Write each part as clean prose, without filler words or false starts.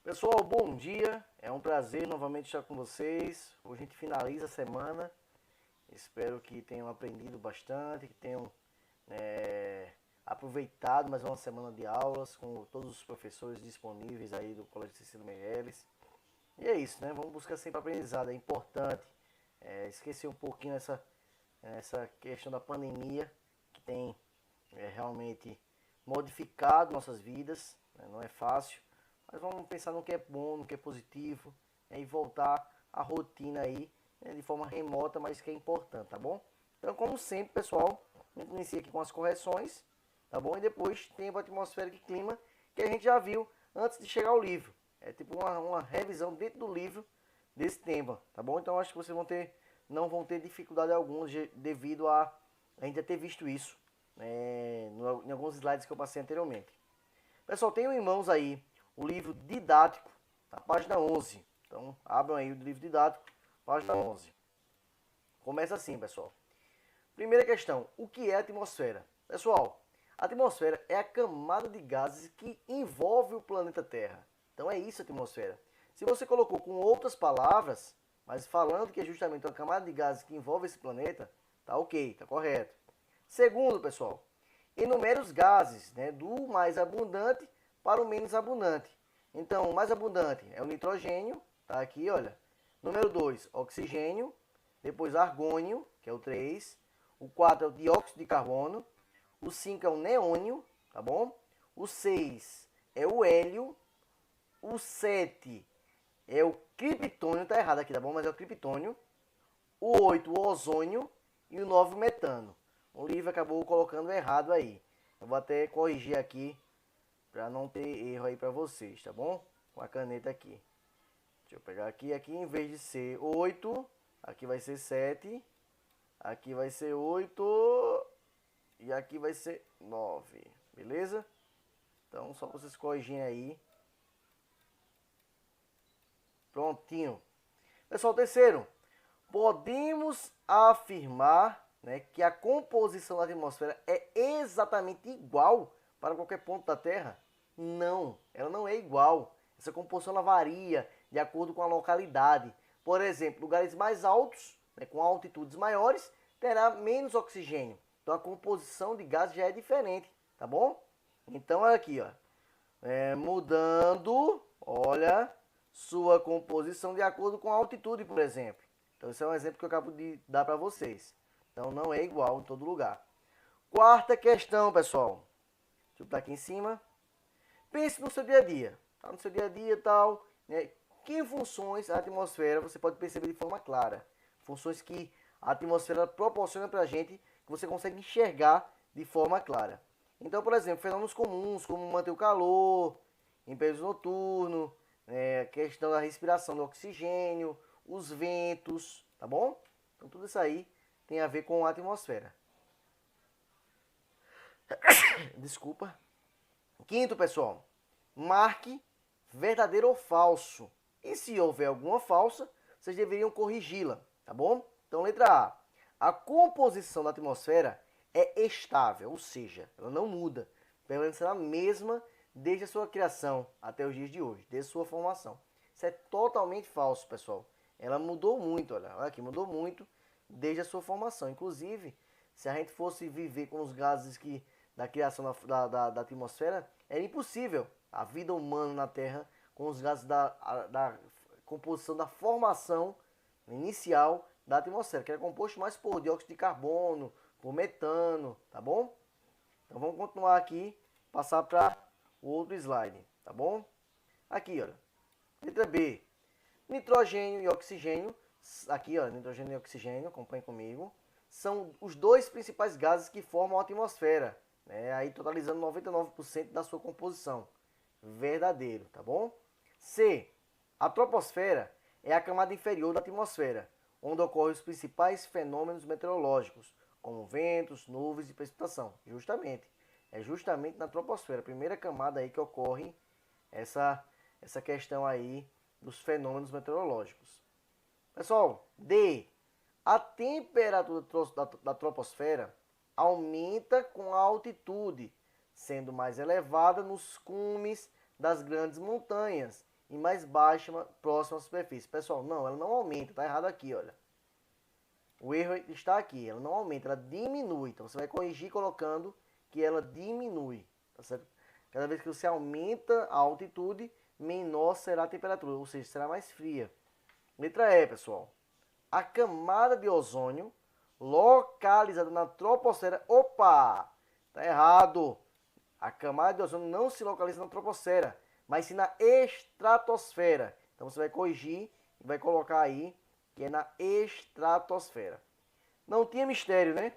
Pessoal, bom dia. É um prazer novamente estar com vocês. Hoje a gente finaliza a semana. Espero que tenham aprendido bastante, que tenham aproveitado mais uma semana de aulas com todos os professores disponíveis aí do Colégio Cecília Meirelles. E é isso, né? Vamos buscar sempre aprendizado. É importante esquecer um pouquinho essa questão da pandemia que tem realmente modificado nossas vidas, né? Não é fácil. Mas vamos pensar no que é bom, no que é positivo, né? E voltar à rotina aí, né? De forma remota, mas que é importante, tá bom? Então, como sempre, pessoal, a gente inicia aqui com as correções, tá bom? E depois tem a atmosfera e clima, que a gente já viu antes de chegar ao livro. É tipo uma revisão dentro do livro desse tema, tá bom? Então, acho que vocês não vão ter dificuldade alguma devido a gente já ter visto isso em alguns slides que eu passei anteriormente. Pessoal, tenho em mãos aí o livro didático, na página 11. Então, abram aí o livro didático, página 11. Começa assim, pessoal. Primeira questão, o que é a atmosfera? Pessoal, a atmosfera é a camada de gases que envolve o planeta Terra. Então, é isso a atmosfera. Se você colocou com outras palavras, mas falando que é justamente uma camada de gases que envolve esse planeta, tá ok, tá correto. Segundo, pessoal, enumere os gases, né, do mais abundante para o menos abundante. Então, o mais abundante é o nitrogênio, tá aqui, olha. Número 2, oxigênio. Depois, argônio, que é o 3. O 4 é o dióxido de carbono. O 5 é o neônio, tá bom? O 6 é o hélio. O 7 é o criptônio, tá errado aqui, tá bom? Mas é o criptônio. O 8, o ozônio. E o 9, o metano. O livro acabou colocando errado aí. Eu vou até corrigir aqui para não ter erro aí para vocês, tá bom? Com a caneta aqui. Deixa eu pegar aqui. Aqui em vez de ser 8, aqui vai ser 7. Aqui vai ser 8. E aqui vai ser 9. Beleza? Então, só vocês corrigirem aí. Prontinho. Pessoal, terceiro. Podemos afirmar, né, que a composição da atmosfera é exatamente igual para qualquer ponto da Terra? Não, ela não é igual. Essa composição ela varia de acordo com a localidade. Por exemplo, lugares mais altos, né, com altitudes maiores, terá menos oxigênio. Então a composição de gases já é diferente, tá bom? Então olha aqui, ó, mudando, olha, sua composição de acordo com a altitude, por exemplo. Então esse é um exemplo que eu acabo de dar para vocês. Então não é igual em todo lugar. Quarta questão, pessoal. Deixa eu botar aqui em cima. Pense no seu dia a dia. Tá no seu dia a dia e tal, né? Que funções a atmosfera você pode perceber de forma clara? Funções que a atmosfera proporciona para a gente, que você consegue enxergar de forma clara. Então, por exemplo, fenômenos comuns, como manter o calor, em períodos noturnos, a questão da respiração do oxigênio, os ventos, tá bom? Então, tudo isso aí tem a ver com a atmosfera. Desculpa. Quinto, pessoal, marque verdadeiro ou falso. E se houver alguma falsa, vocês deveriam corrigi-la, tá bom? Então, letra A. A composição da atmosfera é estável, ou seja, ela não muda. Permanecerá a mesma desde a sua criação até os dias de hoje, desde a sua formação. Isso é totalmente falso, pessoal. Ela mudou muito, olha aqui, mudou muito desde a sua formação. Inclusive, se a gente fosse viver com os gases da criação da atmosfera, era impossível a vida humana na Terra com os gases da composição, da formação inicial da atmosfera, que era composto mais por dióxido de carbono, por metano, tá bom? Então vamos continuar aqui, passar para o outro slide, tá bom? Aqui, olha, letra B, nitrogênio e oxigênio, aqui, ó, nitrogênio e oxigênio, acompanhe comigo, são os dois principais gases que formam a atmosfera, né? Aí totalizando 99% da sua composição. Verdadeiro, tá bom? C. A troposfera é a camada inferior da atmosfera, onde ocorrem os principais fenômenos meteorológicos, como ventos, nuvens e precipitação. Justamente. É justamente na troposfera, a primeira camada aí que ocorre essa questão aí dos fenômenos meteorológicos. Pessoal, D. A temperatura da troposfera aumenta com a altitude, sendo mais elevada nos cumes das grandes montanhas e mais baixa próxima à superfície. Pessoal, não, ela não aumenta, tá errado aqui, olha. O erro está aqui, ela não aumenta, ela diminui. Então você vai corrigir colocando que ela diminui, tá certo? Cada vez que você aumenta a altitude, menor será a temperatura, ou seja, será mais fria. Letra E, pessoal. A camada de ozônio localizada na troposfera. Opa! Tá errado. A camada de ozônio não se localiza na troposfera, mas sim na estratosfera. Então você vai corrigir e vai colocar aí que é na estratosfera. Não tinha mistério, né?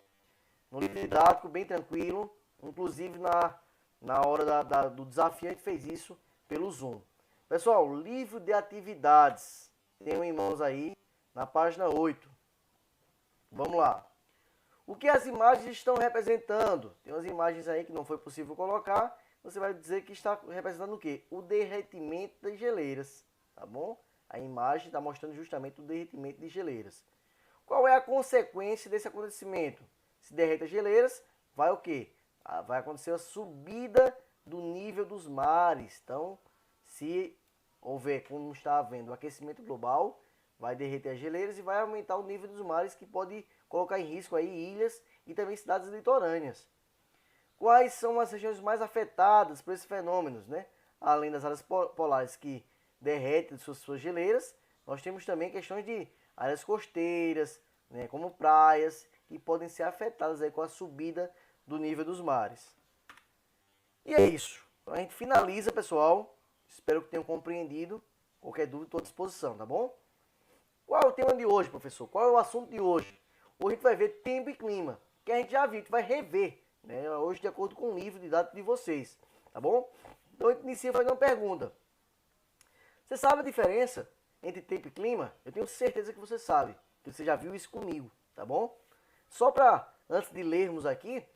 No livro didático, bem tranquilo. Inclusive na hora do desafio a gente fez isso pelo Zoom. Pessoal, livro de atividades. Tenho em mãos aí na página 8. Vamos lá. O que as imagens estão representando? Tem umas imagens aí que não foi possível colocar. Você vai dizer que está representando o quê? O derretimento das geleiras, tá bom? A imagem está mostrando justamente o derretimento de geleiras. Qual é a consequência desse acontecimento? Se derrete as geleiras, vai o quê? Vai acontecer a subida do nível dos mares. Então, se houver, como está havendo, o aquecimento global, vai derreter as geleiras e vai aumentar o nível dos mares, que pode colocar em risco aí ilhas e também cidades litorâneas. Quais são as regiões mais afetadas por esses fenômenos, né? Além das áreas polares que derretem suas geleiras, nós temos também questões de áreas costeiras, né, como praias, que podem ser afetadas aí com a subida do nível dos mares. E é isso. Então a gente finaliza, pessoal. Espero que tenham compreendido. Qualquer dúvida, estou à disposição, tá bom? Qual é o tema de hoje, professor? Qual é o assunto de hoje? Hoje a gente vai ver tempo e clima, que a gente já viu, a gente vai rever, né? Hoje de acordo com o livro didático de vocês, tá bom? Então a gente inicia fazendo uma pergunta. Você sabe a diferença entre tempo e clima? Eu tenho certeza que você sabe, que você já viu isso comigo, tá bom? Só para, antes de lermos aqui,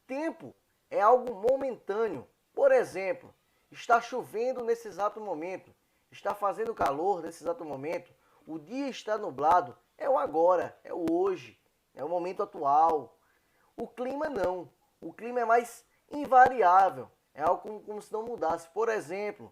tempo é algo momentâneo. Por exemplo, está chovendo nesse exato momento, está fazendo calor nesse exato momento, o dia está nublado, é o agora, é o hoje, é o momento atual. O clima não, o clima é mais invariável, é algo como se não mudasse. Por exemplo,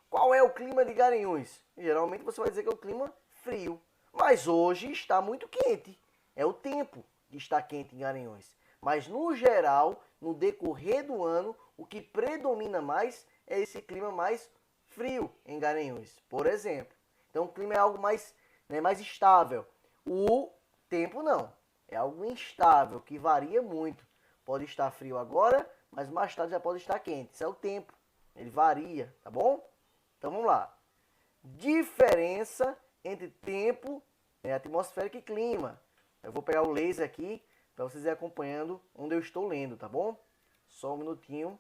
qual é o clima de Garanhuns? Geralmente você vai dizer que é o clima frio, mas hoje está muito quente, é o tempo que está quente em Garanhuns. Mas no geral, no decorrer do ano, o que predomina mais é esse clima mais frio em Garanhuns, por exemplo. Então o clima é algo mais, né, mais estável. O tempo não, é algo instável, que varia muito. Pode estar frio agora, mas mais tarde já pode estar quente. Isso é o tempo, ele varia, tá bom? Então vamos lá. Diferença entre tempo, atmosférico e clima. Eu vou pegar o laser aqui para vocês irem acompanhando onde eu estou lendo, tá bom? Só um minutinho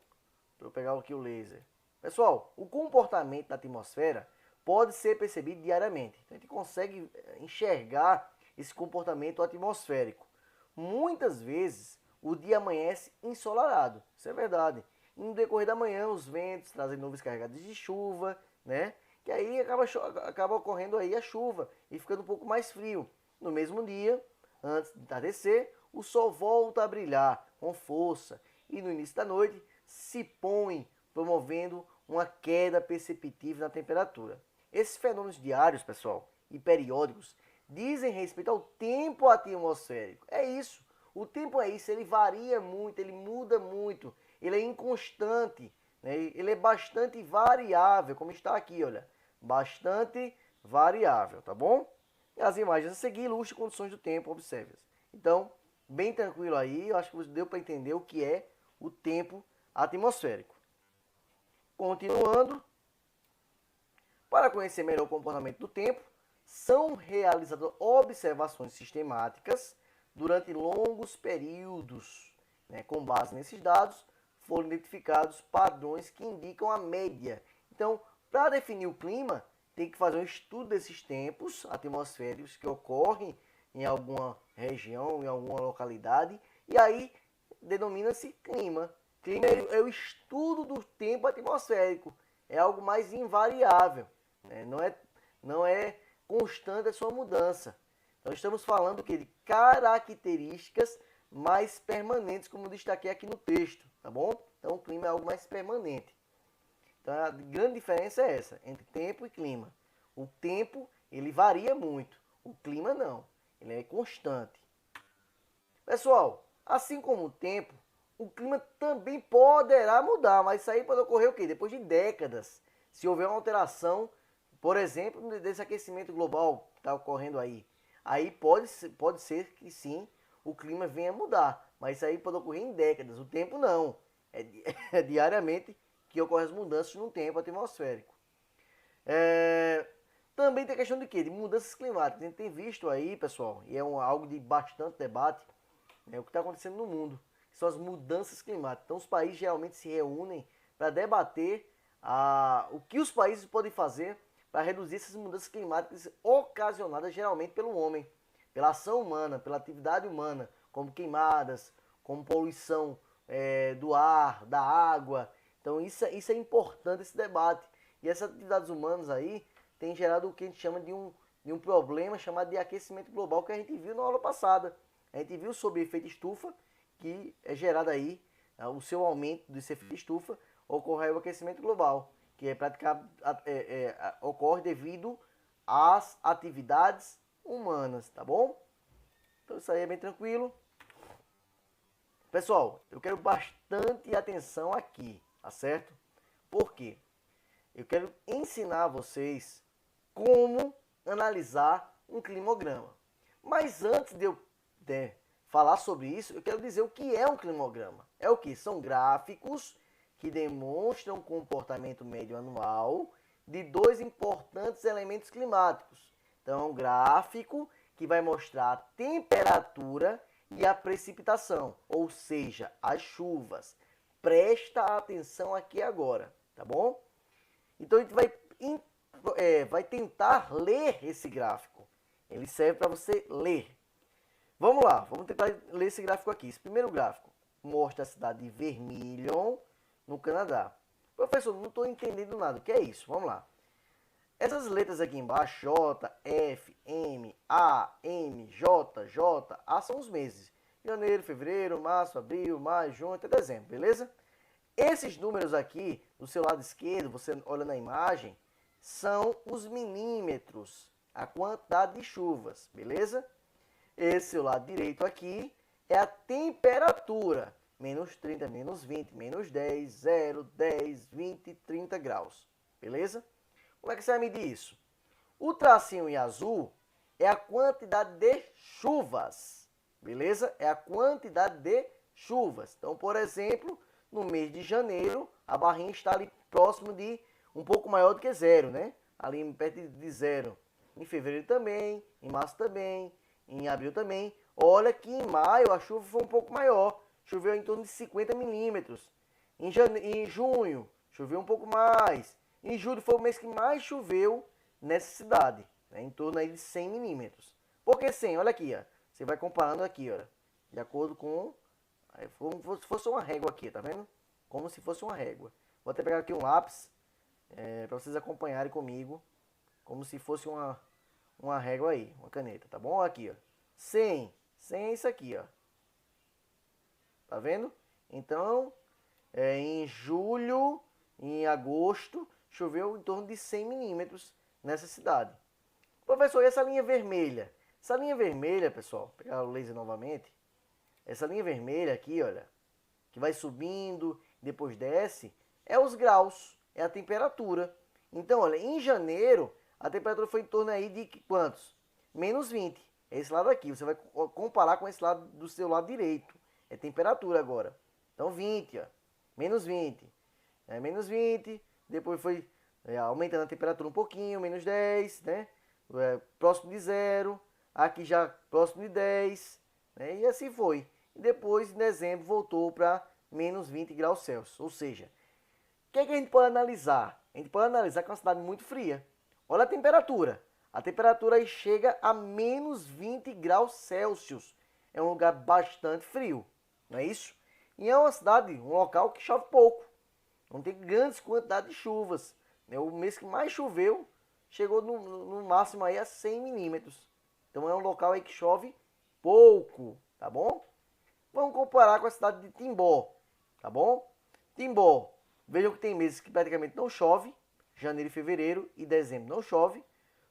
para eu pegar aqui o laser. Pessoal, o comportamento da atmosfera pode ser percebido diariamente. Então a gente consegue enxergar esse comportamento atmosférico. Muitas vezes o dia amanhece ensolarado, isso é verdade. E no decorrer da manhã os ventos trazem nuvens carregadas de chuva, né? Que aí acaba ocorrendo aí a chuva e ficando um pouco mais frio. No mesmo dia, antes de entardecer, o sol volta a brilhar com força e no início da noite se põe, promovendo uma queda perceptível na temperatura. Esses fenômenos diários, pessoal, e periódicos, dizem respeito ao tempo atmosférico. É isso. O tempo é isso, ele varia muito, ele muda muito, ele é inconstante, né? Ele é bastante variável, como está aqui, olha. Bastante variável, tá bom? E as imagens a seguir ilustram condições do tempo, observe. Então, bem tranquilo aí, eu acho que deu para entender o que é o tempo atmosférico. Continuando, para conhecer melhor o comportamento do tempo, são realizadas observações sistemáticas durante longos períodos. Né? Com base nesses dados, foram identificados padrões que indicam a média. Então, para definir o clima, tem que fazer um estudo desses tempos atmosféricos que ocorrem em alguma região, em alguma localidade, e aí denomina-se clima. Clima é o estudo do tempo atmosférico. é algo mais invariável, né? Não é constante a sua mudança. Então estamos falando que de características mais permanentes, como eu destaquei aqui no texto, tá bom? Então o clima é algo mais permanente. Então a grande diferença é essa, entre tempo e clima. O tempo, ele varia muito, o clima não, ele é constante. Pessoal, assim como o tempo, o clima também poderá mudar, mas isso aí pode ocorrer o quê? Depois de décadas. Se houver uma alteração, por exemplo, desse aquecimento global que está ocorrendo aí. Aí pode ser que sim, o clima venha a mudar, mas isso aí pode ocorrer em décadas. O tempo não. É diariamente que ocorrem as mudanças no tempo atmosférico. Também tem a questão de quê? De mudanças climáticas. A gente tem visto aí, pessoal, e é algo de bastante debate, o que está acontecendo no mundo, que são as mudanças climáticas. Então os países geralmente se reúnem para debater o que os países podem fazer para reduzir essas mudanças climáticas ocasionadas geralmente pelo homem, pela ação humana, pela atividade humana, como queimadas, como poluição do ar, da água. Então isso é importante, esse debate. E essas atividades humanas aí têm gerado o que a gente chama de um problema chamado de aquecimento global, que a gente viu na aula passada. A gente viu sobre efeito estufa, que é gerado aí, o seu aumento desse efeito estufa, ocorre o aquecimento global, que ocorre devido às atividades humanas, tá bom? Então isso aí é bem tranquilo. Pessoal, eu quero bastante atenção aqui, tá certo? Por quê? Eu quero ensinar vocês como analisar um climograma. Mas antes de eu falar sobre isso, eu quero dizer o que é um climograma. É o que? São gráficos que demonstram o comportamento médio anual de dois importantes elementos climáticos. Então, é um gráfico que vai mostrar a temperatura e a precipitação, ou seja, as chuvas. Presta atenção aqui agora, tá bom? Então, a gente vai tentar ler esse gráfico. Ele serve para você ler. Vamos lá, vamos tentar ler esse gráfico aqui. Esse primeiro gráfico mostra a cidade de Vermilion, no Canadá. Professor, não estou entendendo nada. O que é isso? Vamos lá. Essas letras aqui embaixo, J, F, M, A, M, J, J, A, são os meses. Janeiro, fevereiro, março, abril, maio, junho, até dezembro, beleza? Esses números aqui, do seu lado esquerdo, você olha na imagem, são os milímetros, a quantidade de chuvas, beleza? Esse seu lado direito aqui é a temperatura. Menos 30, menos 20, menos 10, 0, 10, 20, 30 graus. Beleza? Como é que você vai medir isso? O tracinho em azul é a quantidade de chuvas. Beleza? É a quantidade de chuvas. Então, por exemplo, no mês de janeiro, a barrinha está ali próximo de um pouco maior do que zero, né? Ali perto de zero. Em fevereiro também, em março também, em abril também. Olha que em maio a chuva foi um pouco maior. Choveu em torno de 50 milímetros. Em junho, choveu um pouco mais. Em julho foi o mês que mais choveu nessa cidade, né? Em torno aí de 100 milímetros. Por que 100? Olha aqui, ó. Você vai comparando aqui, ó. De acordo com... como se fosse uma régua aqui, tá vendo? Como se fosse uma régua. Vou até pegar aqui um lápis, para vocês acompanharem comigo. Como se fosse uma régua aí, uma caneta, tá bom? Aqui, ó. 100. 100 é isso aqui, ó. Tá vendo? Então, em julho, em agosto, choveu em torno de 100 milímetros nessa cidade. Professor, e essa linha vermelha? Essa linha vermelha, pessoal, vou pegar o laser novamente. Essa linha vermelha aqui, olha, que vai subindo, depois desce, é os graus, é a temperatura. Então, olha, em janeiro, a temperatura foi em torno aí de quantos? Menos 20. É esse lado aqui, você vai comparar com esse lado do seu lado direito. É temperatura agora. Então 20, ó. Menos 20. Menos 20. Depois foi aumentando a temperatura um pouquinho. Menos 10, né? Próximo de zero. Aqui já próximo de 10. Né? E assim foi. E depois, em dezembro, voltou para menos 20 graus Celsius. Ou seja, o que a gente pode analisar? A gente pode analisar que é uma cidade muito fria. Olha a temperatura. A temperatura aí chega a menos 20 graus Celsius. É um lugar bastante frio. Não é isso? E é uma cidade, um local que chove pouco. Não tem grandes quantidades de chuvas. Né? O mês que mais choveu chegou no máximo aí a 100 milímetros. Então é um local aí que chove pouco, tá bom? Vamos comparar com a cidade de Timbó, tá bom? Timbó, vejam que tem meses que praticamente não chove, janeiro, fevereiro e dezembro não chove,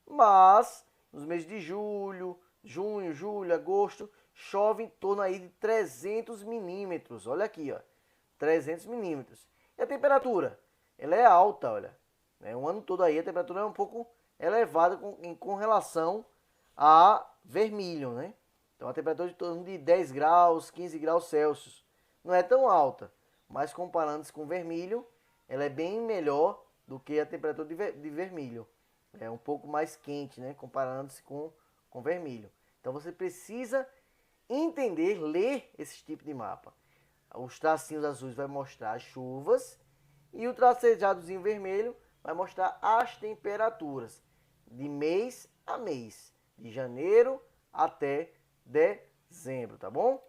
mas nos meses de julho, junho, julho, agosto, chove em torno aí de 300 milímetros. Olha aqui, ó, 300 milímetros. E a temperatura? Ela é alta, olha. O ano todo aí a temperatura é um pouco elevada com relação a vermelho, né? Então a temperatura de torno de 10 graus, 15 graus Celsius. Não é tão alta, mas comparando-se com vermelho, ela é bem melhor do que a temperatura de vermelho. É um pouco mais quente, né? Comparando-se com vermelho. Então você precisa entender, ler esse tipo de mapa. Os tracinhos azuis vai mostrar as chuvas e o tracejadozinho vermelho vai mostrar as temperaturas de mês a mês, de janeiro até dezembro, tá bom?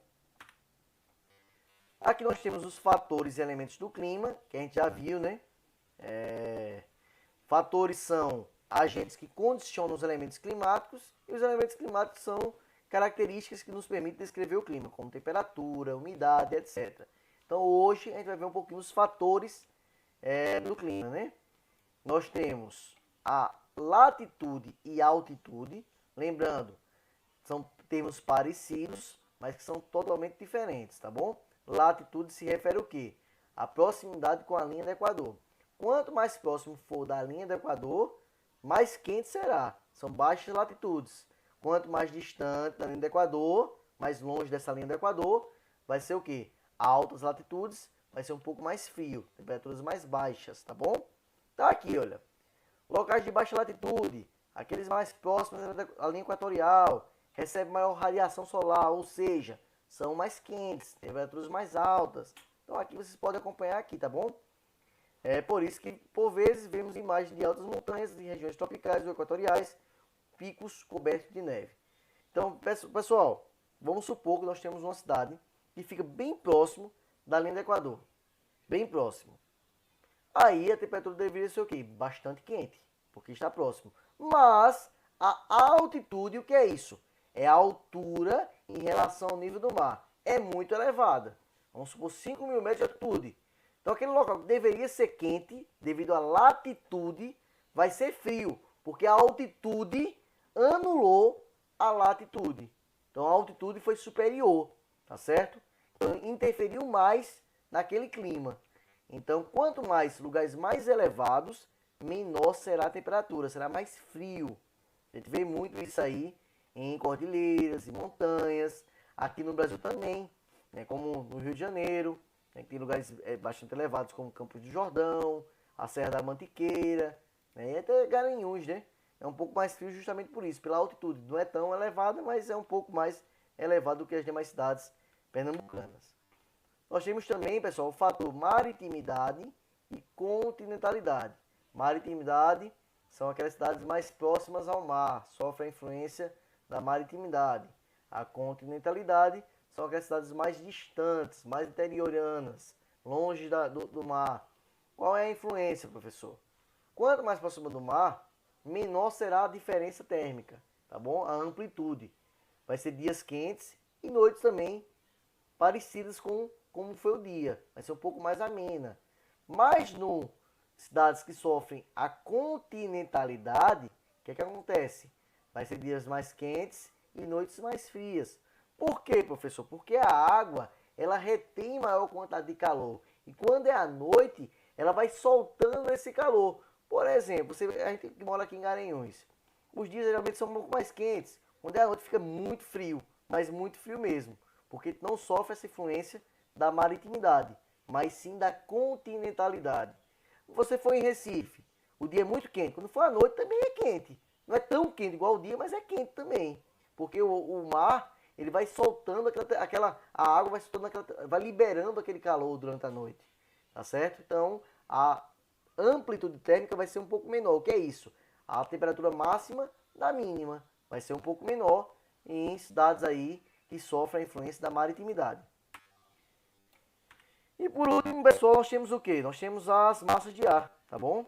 Aqui nós temos os fatores e elementos do clima, que a gente já viu, né? Fatores são agentes que condicionam os elementos climáticos e os elementos climáticos são características que nos permitem descrever o clima, como temperatura, umidade, etc. Então hoje a gente vai ver um pouquinho os fatores do clima, né? Nós temos a latitude e altitude, lembrando, são termos parecidos, mas que são totalmente diferentes, tá bom? Latitude se refere ao quê? A proximidade com a linha do Equador. Quanto mais próximo for da linha do Equador, mais quente será. São baixas latitudes. Quanto mais distante da linha do Equador, mais longe dessa linha do Equador, vai ser o quê? Altas latitudes, vai ser um pouco mais frio, temperaturas mais baixas, tá bom? Tá aqui, olha. Locais de baixa latitude, aqueles mais próximos à linha equatorial, recebem maior radiação solar, ou seja, são mais quentes, temperaturas mais altas. Então aqui vocês podem acompanhar aqui, tá bom? É por isso que, por vezes, vemos imagens de altas montanhas de regiões tropicais ou equatoriais, picos cobertos de neve. Então, pessoal, vamos supor que nós temos uma cidade que fica bem próximo da linha do Equador. Bem próximo. Aí a temperatura deveria ser o quê? Bastante quente, porque está próximo. Mas a altitude, o que é isso? É a altura em relação ao nível do mar. É muito elevada. Vamos supor 5 mil metros de altitude. Então aquele local que deveria ser quente, devido à latitude, vai ser frio, porque a altitude anulou a latitude. Então a altitude foi superior, tá certo? Então interferiu mais naquele clima. Então quanto mais lugares mais elevados, menor será a temperatura, será mais frio. A gente vê muito isso aí em cordilheiras e montanhas, aqui no Brasil também, né, como no Rio de Janeiro. Tem lugares bastante elevados, como Campos do Jordão, a Serra da Mantiqueira, né, e até Garanhuns, né? É um pouco mais frio justamente por isso, pela altitude. Não é tão elevada, mas é um pouco mais elevado do que as demais cidades pernambucanas. Nós temos também, pessoal, o fator maritimidade e continentalidade. Maritimidade são aquelas cidades mais próximas ao mar, sofrem a influência da maritimidade. A continentalidade são aquelas cidades mais distantes, mais interioranas, longe do mar. Qual é a influência, professor? Quanto mais próximo do mar, menor será a diferença térmica, tá bom? A amplitude. Vai ser dias quentes e noites também parecidas com como foi o dia. Vai ser um pouco mais amena. Mas no cidades que sofrem a continentalidade, o que é que acontece? Vai ser dias mais quentes e noites mais frias. Por quê, professor? Porque a água, ela retém maior quantidade de calor. E quando é à noite, ela vai soltando esse calor. Por exemplo, a gente que mora aqui em Garanhuns. Os dias geralmente são um pouco mais quentes. Quando é à noite fica muito frio, mas muito frio mesmo. Porque não sofre essa influência da maritimidade, mas sim da continentalidade. Você foi em Recife, o dia é muito quente. Quando for à noite também é quente. Não é tão quente igual o dia, mas é quente também. Porque o mar, ele vai soltando a água vai soltando vai liberando aquele calor durante a noite. Tá certo? Então, a amplitude térmica vai ser um pouco menor. O que é isso? A temperatura máxima da mínima vai ser um pouco menor em cidades aí que sofrem a influência da maritimidade. E por último, pessoal, nós temos o quê? Nós temos as massas de ar, tá bom?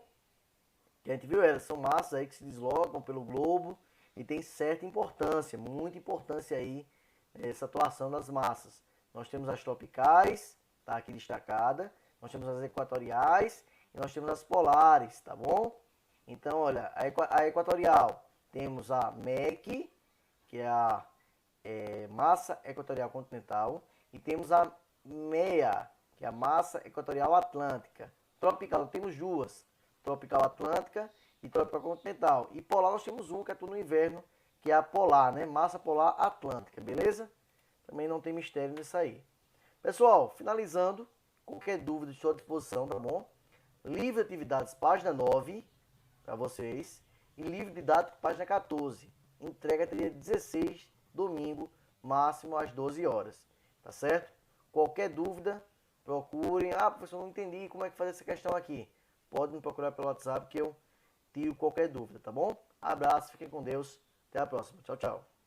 Que a gente viu, elas são massas aí que se deslocam pelo globo e tem certa importância, muita importância aí essa atuação das massas. Nós temos as tropicais, tá aqui destacada, nós temos as equatoriais e nós temos as polares, tá bom? Então, olha, a equatorial, temos a MEC, que é a massa equatorial continental, e temos a MEA, que é a massa equatorial atlântica. Tropical, temos duas, tropical atlântica e tropical continental. E polar nós temos um, que é tudo no inverno, que é a polar, né? Massa polar atlântica, beleza? Também não tem mistério nisso aí. Pessoal, finalizando, qualquer dúvida estou à disposição, tá bom? Livro de atividades, página 9, para vocês. E livro didático, página 14. Entrega dia 16, domingo, máximo às 12 horas. Tá certo? Qualquer dúvida, procurem. Ah, professor, não entendi como é que faz essa questão aqui. Pode me procurar pelo WhatsApp que eu tiro qualquer dúvida, tá bom? Abraço, fiquem com Deus. Até a próxima. Tchau, tchau.